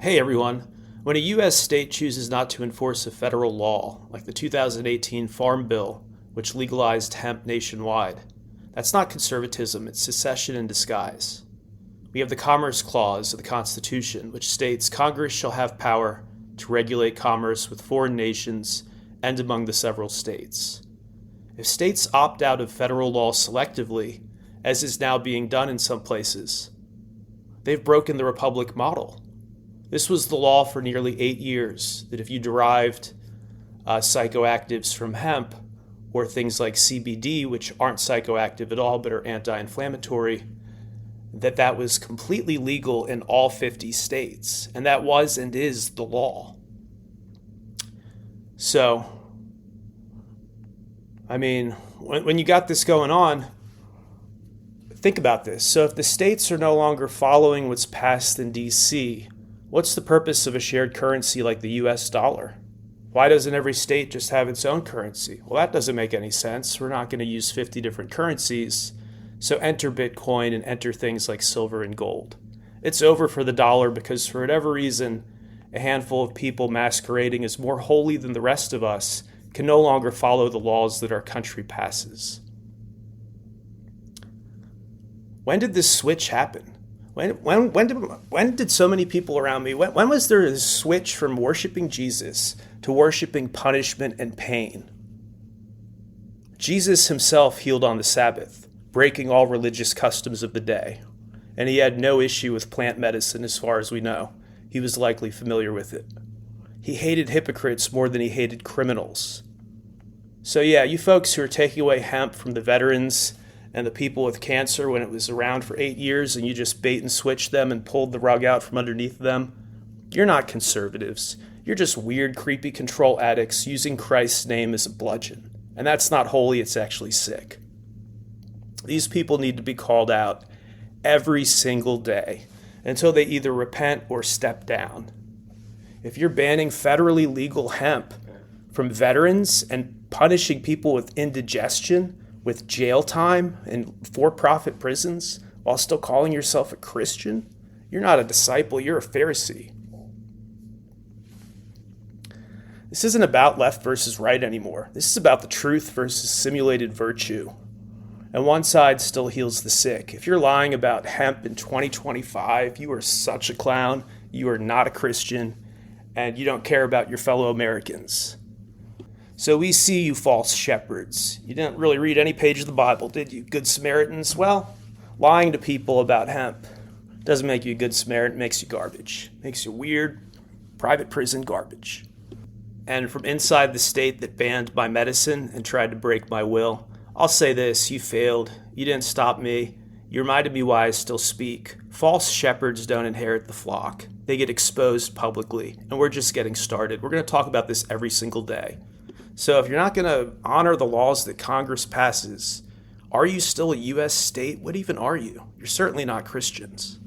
Hey everyone. When a U.S. state chooses not to enforce a federal law, like the 2018 Farm Bill, which legalized hemp nationwide, that's not conservatism, it's secession in disguise. We have the Commerce Clause of the Constitution, which states Congress shall have power to regulate commerce with foreign nations and among the several states. If states opt out of federal law selectively, as is now being done in some places, they've broken the republic model. This was the law for nearly 8 years, that if you derived psychoactives from hemp, or things like CBD, which aren't psychoactive at all but are anti-inflammatory, that was completely legal in all 50 states. And that was and is the law. So, I mean, when you got this going on, think about this. So if the states are no longer following what's passed in D.C., what's the purpose of a shared currency like the US dollar? Why doesn't every state just have its own currency? Well, that doesn't make any sense. We're not going to use 50 different currencies. So enter Bitcoin and enter things like silver and gold. It's over for the dollar because for whatever reason, a handful of people masquerading as more holy than the rest of us can no longer follow the laws that our country passes. When did this switch happen? When did so many people around me, when was there a switch from worshiping Jesus to worshiping punishment and pain? Jesus himself healed on the Sabbath, breaking all religious customs of the day, and he had no issue with plant medicine as far as we know. He was likely familiar with it. He hated hypocrites more than he hated criminals. So yeah, you folks who are taking away hemp from the veterans and the people with cancer when it was around for 8 years and you just bait and switched them and pulled the rug out from underneath them, you're not conservatives. You're just weird, creepy control addicts using Christ's name as a bludgeon. And that's not holy, it's actually sick. These people need to be called out every single day until they either repent or step down. If you're banning federally legal hemp from veterans and punishing people with indigestion, with jail time in for-profit prisons, while still calling yourself a Christian, you're not a disciple, you're a Pharisee. This isn't about left versus right anymore. This is about the truth versus simulated virtue. And one side still heals the sick. If you're lying about hemp in 2025, you are such a clown, you are not a Christian, and you don't care about your fellow Americans. So we see you false shepherds. You didn't really read any page of the Bible, did you? Good Samaritans? Well, lying to people about hemp doesn't make you a good Samaritan, it makes you garbage. It makes you weird, private prison garbage. And from inside the state that banned my medicine and tried to break my will, I'll say this, you failed. You didn't stop me. You reminded me why I still speak. False shepherds don't inherit the flock. They get exposed publicly, and we're just getting started. We're going to talk about this every single day. So if you're not going to honor the laws that Congress passes, are you still a U.S. state? What even are you? You're certainly not Christians.